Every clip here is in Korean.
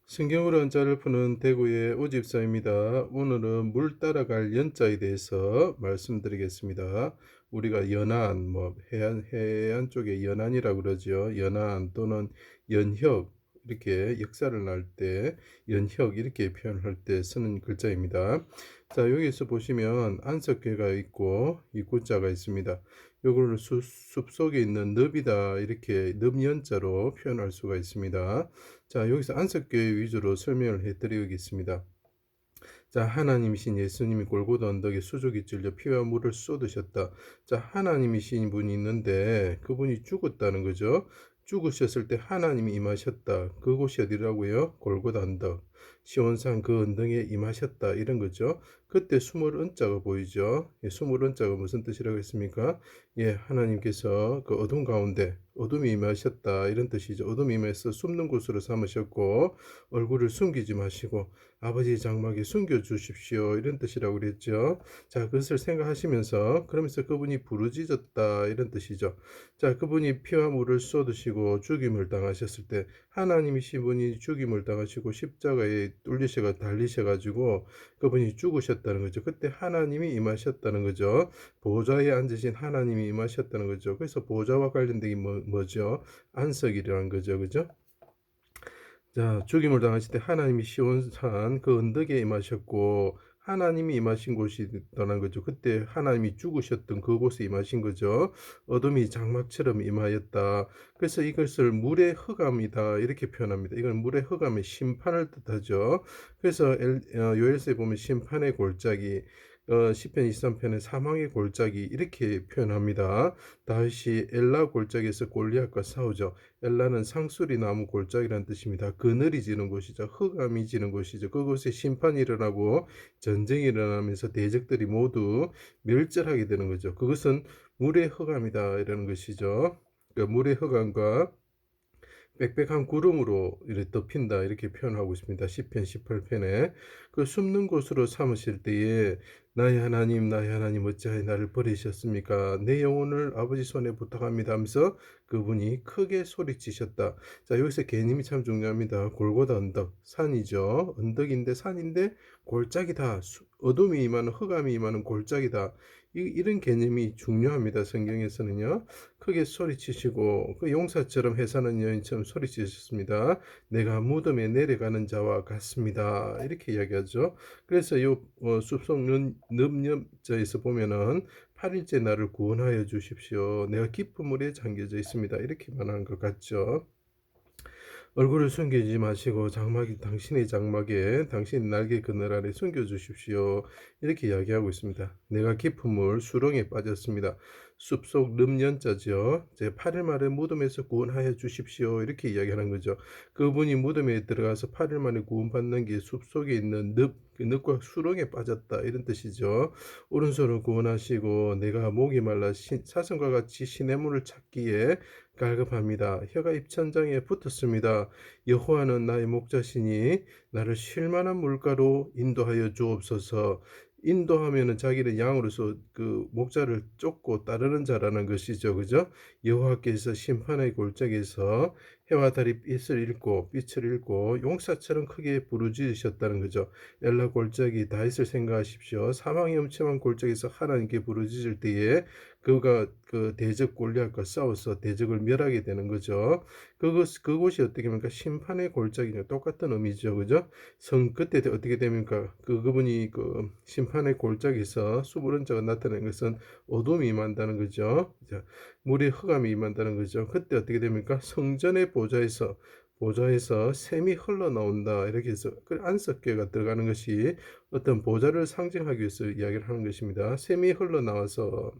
신경으로 한자를 푸는 대구의 오집사입니다. 오늘은 물 따라갈 연자에 대해서 말씀드리겠습니다. 우리가 연안, 해안 쪽에 연안이라고 그러죠. 연안 또는 연혁, 이렇게 역사를 날 때 연혁 이렇게 표현할 때 쓰는 글자입니다. 자, 여기서 보시면 안석괴가 있고 이구자가 있습니다. 요거를 숲속에 있는 늪이다, 이렇게 늪연자로 표현할 수가 있습니다. 자, 여기서 안석교회 위주로 설명을 해드리겠습니다. 자, 하나님이신 예수님이 골고다 언덕에 수족이 찔려 피와 물을 쏟으셨다. 자, 하나님이신 분이 있는데 그분이 죽었다는 거죠. 죽으셨을 때 하나님이 임하셨다. 그곳이 어디라고요? 골고다 언덕. 시온산 그 언덕에 임하셨다. 이런 거죠. 그때 스물 은자가 보이죠. 예, 스물 은자가 무슨 뜻이라고 했습니까? 예, 하나님께서 그 어둠 가운데 어둠이 임하셨다, 이런 뜻이죠. 어둠이 임해서 숨는 곳으로 삼으셨고 얼굴을 숨기지 마시고 아버지 장막에 숨겨 주십시오, 이런 뜻이라고 그랬죠. 자, 그것을 생각하시면서 그러면서 그분이 부르짖었다, 이런 뜻이죠. 자, 그분이 피와 물을 쏟으시고 죽임을 당하셨을 때 하나님이신 분이 죽임을 당하시고 십자가에 뚫리셔가 달리셔가지고 그분이 죽으셨다는 거죠. 그때 하나님이 임하셨다는 거죠. 보좌에 앉으신 하나님이 임하셨다는 거죠. 그래서 보좌와 관련된 게 뭐죠? 안석이라는 거죠. 그죠? 자, 죽임을 당하실 때 하나님이 시온산 그 언덕에 임하셨고 하나님이 임하신 곳이 있다는 거죠. 그때 하나님이 죽으셨던 그곳에 임하신 거죠. 어둠이 장막처럼 임하였다. 그래서 이것을 물의 흑암이다, 이렇게 표현합니다. 이건 물의 흑암의 심판을 뜻하죠. 그래서 요엘서에 보면 심판의 골짜기, 시편 23편에 사망의 골짜기 이렇게 표현합니다. 다윗이 엘라 골짜기에서 골리앗과 싸우죠. 엘라는 상수리 나무 골짜기라는 뜻입니다. 그늘이 지는 곳이죠. 흑암이 지는 곳이죠. 그곳에 심판이 일어나고 전쟁이 일어나면서 대적들이 모두 멸절하게 되는 거죠. 그것은 물의 흑암이다, 이라는 것이죠. 그러니까 물의 흑암과 빽빽한 구름으로 이렇게 덮인다, 이렇게 표현하고 있습니다. 시편 18편에 그 숨는 곳으로 삼으실 때에 나의 하나님 어찌하여 나를 버리셨습니까? 내 영혼을 아버지 손에 부탁합니다 하면서 그분이 크게 소리치셨다. 자, 여기서 개념이 참 중요합니다. 골고다 언덕, 산이죠. 언덕인데 산인데 골짜기다. 어둠이 임하는, 흑암이 임하는 골짜기다. 이런 개념이 중요합니다. 성경에서는요. 크게 소리치시고 그 용사처럼 해사는 여인처럼 소리치셨습니다. 내가 무덤에 내려가는 자와 같습니다, 이렇게 이야기하죠. 그래서 이 숲속 늪염자에서 보면은 8일째 나를 구원하여 주십시오, 내가 깊은 물에 잠겨져 있습니다, 이렇게 말하는 것 같죠. 얼굴을 숨기지 마시고 장막이 당신의 장막에 당신의 날개 그늘 아래 숨겨 주십시오, 이렇게 이야기하고 있습니다. 내가 깊은 물 수렁에 빠졌습니다. 숲속 름년자죠. 제 8일 만에 무덤에서 구원하여 주십시오, 이렇게 이야기하는 거죠. 그분이 무덤에 들어가서 8일 만에 구원받는 게 숲속에 있는 늪, 그 늪과 수렁에 빠졌다, 이런 뜻이죠. 오른손을 구원하시고 내가 목이 말라 사슴과 같이 시냇물을 찾기에 갈급합니다. 혀가 입천장에 붙었습니다. 여호와는 나의 목자시니 나를 쉴 만한 물가로 인도하여 주옵소서. 인도하면은 자기는 양으로서 그 목자를 쫓고 따르는 자라는 것이죠. 그죠? 여호와께서 심판의 골짜기에서 해와 달이 빛을 잃고 용사처럼 크게 부르짖으셨다는 거죠. 엘라 골짜기 다윗을 생각하십시오. 사망이 엄침한 골짜기에서 하나님께 부르짖을 때에 그가 그 대적 골리앗과 싸워서 대적을 멸하게 되는 거죠. 그곳이 어떻게 됩니까? 심판의 골짜기냐 똑같은 의미죠. 그죠? 그때 어떻게 됩니까? 그분이 그 심판의 골짜기에서 수부른 자가 나타나는 것은 어둠이 임한다는 거죠. 물의 흑암이 임한다는 거죠. 그때 어떻게 됩니까? 성전의 보좌에서 샘이 흘러나온다, 이렇게 해서 그 안석궤가 들어가는 것이 어떤 보좌를 상징하기 위해서 이야기를 하는 것입니다. 샘이 흘러나와서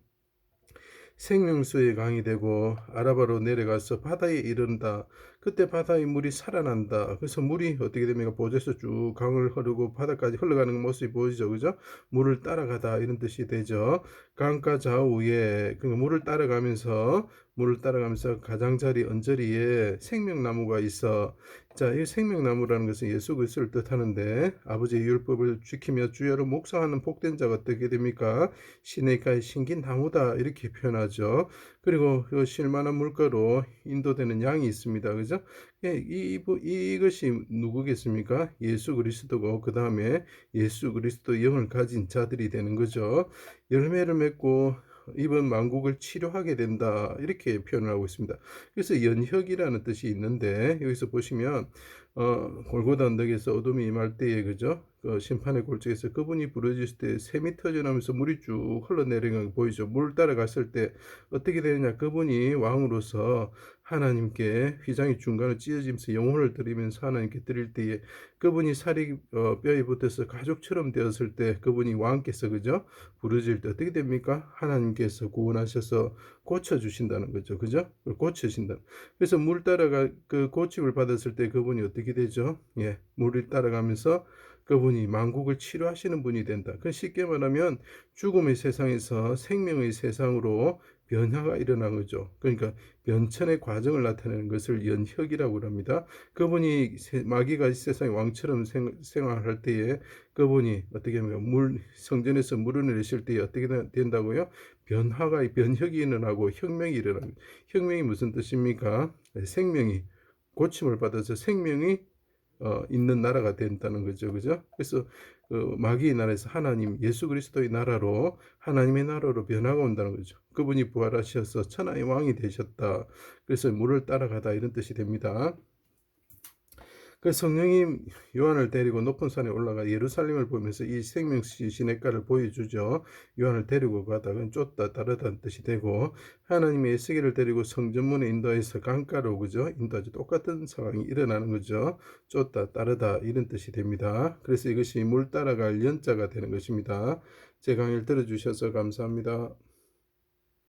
생명수의 강이 되고 아라바로 내려가서 바다에 이른다. 그때 바다의 물이 살아난다. 그래서 물이 어떻게 됩니까? 보좌에서 쭉 강을 흐르고 바다까지 흘러가는 모습이 보이죠. 그죠? 물을 따라가다, 이런 뜻이 되죠. 강가 좌우에 그 물을 따라가면서 가장자리 언저리에 생명나무가 있어 자, 이 생명나무라는 것은 예수 그리스도를 뜻하는데 아버지의 율법을 지키며 주야로 묵상하는 복된 자가 어떻게 됩니까? 시냇가의 신긴 나무다 이렇게 표현하죠. 그리고 그 쉴만한 물가로 인도되는 양이 있습니다. 그죠? 예, 이것이 누구겠습니까? 예수 그리스도고 그 다음에 예수 그리스도 영을 가진 자들이 되는 거죠. 열매를 맺고 이번 만국을 치료하게 된다 이렇게 표현을 하고 있습니다. 그래서 연혁이라는 뜻이 있는데 여기서 보시면 골고다 언덕에서 어둠이 임할 때에 그죠? 그 심판의 골짜기에서 그분이 부르짖을 때 샘이 터져나면서 물이 쭉 흘러내리는 거 보이죠? 물 따라갔을 때 어떻게 되느냐? 그분이 왕으로서 하나님께 휘장이 중간을 찢어지면서 영혼을 드리면서 하나님께 드릴 때에 그분이 살이 뼈에 붙어서 가죽처럼 되었을 때 그분이 왕께서 그죠? 부르짖을 때 어떻게 됩니까? 하나님께서 구원하셔서 고쳐주신다는 거죠. 그죠? 고쳐주신다. 그래서 물 따라가 그 고침을 받았을 때 그분이 어떻게 되죠? 예, 물을 따라가면서 그분이 만국을 치료하시는 분이 된다. 그 쉽게 말하면 죽음의 세상에서 생명의 세상으로 변화가 일어난 거죠. 그러니까 변천의 과정을 나타내는 것을 연혁이라고 합니다. 그분이 마귀가 이 세상의 왕처럼 생활할 때에 그분이 어떻게 하면 성전에서 물을 내리실 때에 어떻게 된다고요? 변혁이 일어나고 혁명이 일어납니다. 혁명이 무슨 뜻입니까? 생명이 고침을 받아서 생명이 있는 나라가 된다는 거죠. 그죠? 그래서 그 마귀의 나라에서 하나님 예수 그리스도의 나라로 하나님의 나라로 변화가 온다는 거죠. 그분이 부활하셔서 천하의 왕이 되셨다. 그래서 물을 따라가다 이런 뜻이 됩니다. 그 성령이 요한을 데리고 높은 산에 올라가 예루살렘을 보면서 이 생명시 시냇가를 보여주죠. 요한을 데리고 가다가 쫓다 따르다는 뜻이 되고 하나님의 에스겔을 데리고 성전문에 인도해서 강가로 그죠? 인도하죠. 똑같은 상황이 일어나는 거죠. 쫓다 따르다 이런 뜻이 됩니다. 그래서 이것이 물 따라갈 연자가 되는 것입니다. 제 강의를 들어주셔서 감사합니다.